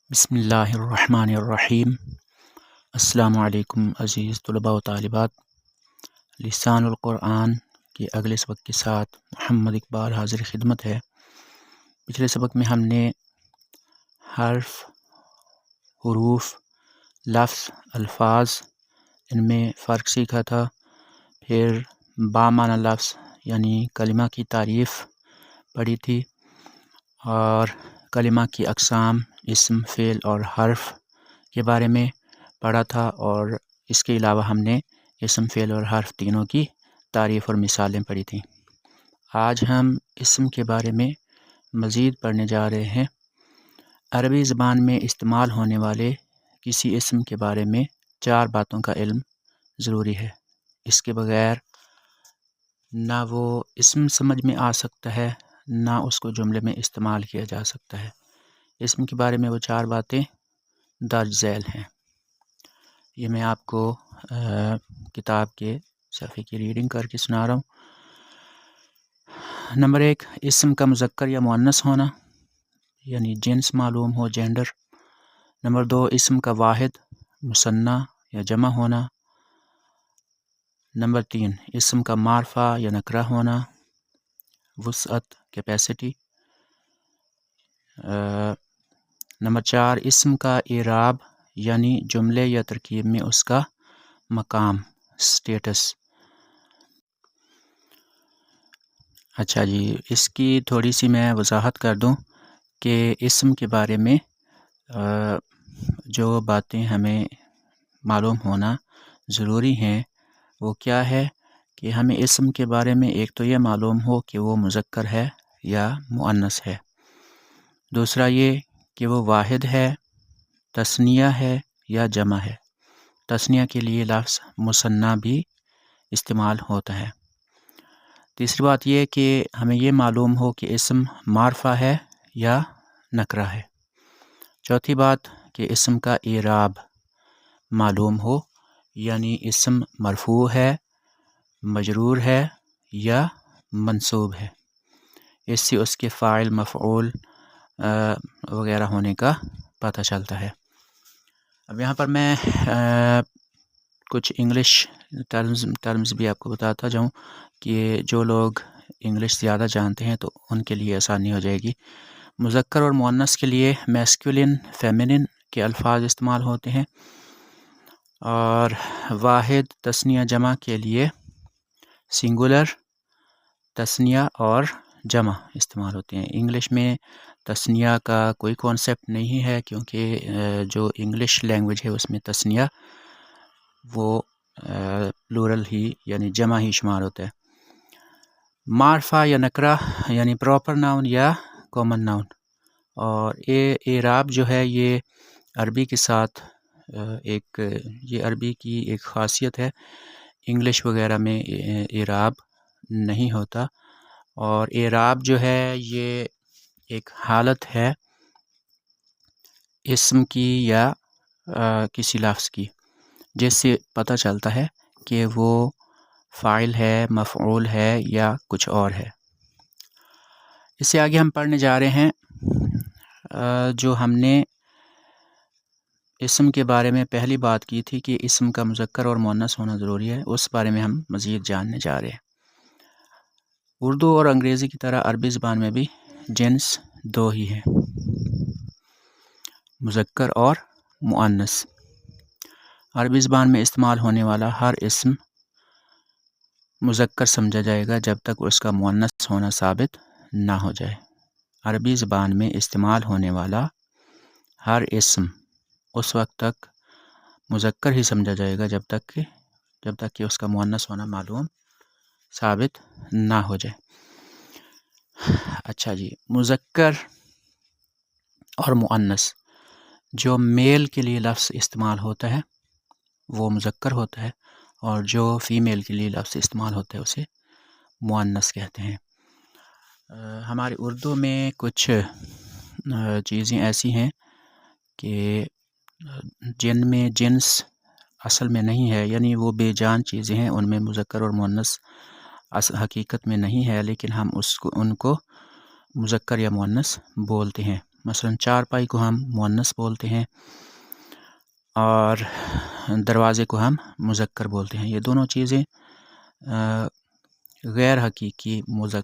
بسم اللہ الرحمن الرحیم۔ السلام علیکم عزیز طلباء و طالبات۔ لسان القرآن کے اگلے سبق کے ساتھ محمد اقبال حاضر خدمت ہے۔ پچھلے سبق میں ہم نے حرف، حروف، لفظ، الفاظ ان میں فرق سیکھا تھا۔ پھر بامعنی لفظ یعنی کلمہ کی تعریف پڑھی تھی، اور کلمہ کی اقسام اسم، فعل اور حرف کے بارے میں پڑھا تھا، اور اس کے علاوہ ہم نے اسم، فعل اور حرف تینوں کی تعریف اور مثالیں پڑھی تھیں۔ آج ہم اسم کے بارے میں مزید پڑھنے جا رہے ہیں۔ عربی زبان میں استعمال ہونے والے کسی اسم کے بارے میں 4 باتوں کا علم ضروری ہے۔ اس کے بغیر نہ وہ اسم سمجھ میں آ سکتا ہے، نہ اس کو جملے میں استعمال کیا جا سکتا ہے۔ اسم کے بارے میں وہ 4 باتیں درج ذیل ہیں۔ یہ میں آپ کو کتاب کے صفحے کی ریڈنگ کر کے سنا رہا ہوں۔ نمبر 1، اسم کا مذکر یا مؤنث ہونا، یعنی جنس معلوم ہو، جینڈر۔ نمبر 2، اسم کا واحد، مثنیٰ یا جمع ہونا۔ نمبر 3، اسم کا معرفہ یا نکرہ ہونا، وسعت، کیپیسٹی۔ نمبر 4، اسم کا اعراب یعنی جملے یا ترکیب میں اس کا مقام، سٹیٹس۔ اچھا جی، اس کی تھوڑی سی میں وضاحت کر دوں کہ اسم کے بارے میں جو باتیں ہمیں معلوم ہونا ضروری ہیں وہ کیا ہے کہ ہمیں اسم کے بارے میں ایک تو یہ معلوم ہو کہ وہ مذکر ہے یا مؤنث ہے، دوسرا یہ کہ وہ واحد ہے، تثنیہ ہے یا جمع ہے۔ تثنیہ کے لیے لفظ مثنیٰ بھی استعمال ہوتا ہے۔ تیسری بات یہ کہ ہمیں یہ معلوم ہو کہ اسم معرفہ ہے یا نکرہ ہے۔ چوتھی بات کہ اسم کا اعراب معلوم ہو، یعنی اسم مرفوع ہے، مجرور ہے یا منصوب ہے۔ اس سے اس کے فاعل، مفعول وغیرہ ہونے کا پتہ چلتا ہے۔ اب یہاں پر میں کچھ انگلش ٹرمز بھی آپ کو بتاتا جاؤں کہ جو لوگ انگلش زیادہ جانتے ہیں تو ان کے لیے آسانی ہو جائے گی۔ مذکر اور مؤنث کے لیے میسکولن، فیمنن کے الفاظ استعمال ہوتے ہیں، اور واحد، تثنیہ، جمع کے لیے سنگولر، تثنیہ اور جمع استعمال ہوتے ہیں۔ انگلش میں تثنیہ کا کوئی کانسیپٹ نہیں ہے، کیونکہ جو انگلش لینگویج ہے اس میں تثنیہ وہ پلورل ہی یعنی جمع ہی شمار ہوتا ہے۔ معرفہ یا نکرہ یعنی پراپر ناؤن یا کامن ناؤن، اور اعراب جو ہے یہ عربی کے ساتھ یہ عربی کی ایک خاصیت ہے۔ انگلش وغیرہ میں اعراب نہیں ہوتا، اور اعراب جو ہے یہ ایک حالت ہے اسم کی یا کسی لفظ کی، جس سے پتہ چلتا ہے کہ وہ فاعل ہے، مفعول ہے یا کچھ اور ہے۔ اس سے آگے ہم پڑھنے جا رہے ہیں جو ہم نے اسم کے بارے میں پہلی بات کی تھی کہ اسم کا مذکر اور مؤنث ہونا ضروری ہے، اس بارے میں ہم مزید جاننے جا رہے ہیں۔ اردو اور انگریزی کی طرح عربی زبان میں بھی جنس 2 ہی ہیں، مذکر اور مؤنث۔ عربی زبان میں استعمال ہونے والا ہر اسم مذکر سمجھا جائے گا جب تک اس کا مؤنث ہونا ثابت نہ ہو جائے۔ عربی زبان میں استعمال ہونے والا ہر اسم اس وقت تک مذکر ہی سمجھا جائے گا جب تک کہ اس کا مؤنث ہونا معلوم ثابت نہ ہو جائے۔ اچھا جی، مذکر اور مؤنث، جو میل کے لیے لفظ استعمال ہوتا ہے وہ مذکر ہوتا ہے، اور جو فیمیل کے لیے لفظ استعمال ہوتا ہے اسے مؤنث کہتے ہیں۔ ہماری اردو میں کچھ چیزیں ایسی ہیں کہ جن میں جنس اصل میں نہیں ہے، یعنی وہ بے جان چیزیں ہیں، ان میں مذکر اور مؤنث حقیقت میں نہیں ہے، لیکن ہم ان کو مذکر یا مؤنث بولتے ہیں۔ مثلا چارپائی کو ہم مؤنث بولتے ہیں اور دروازے کو ہم مذکر بولتے ہیں. یہ دونوں چیزیں غیر حقیقی مؤنث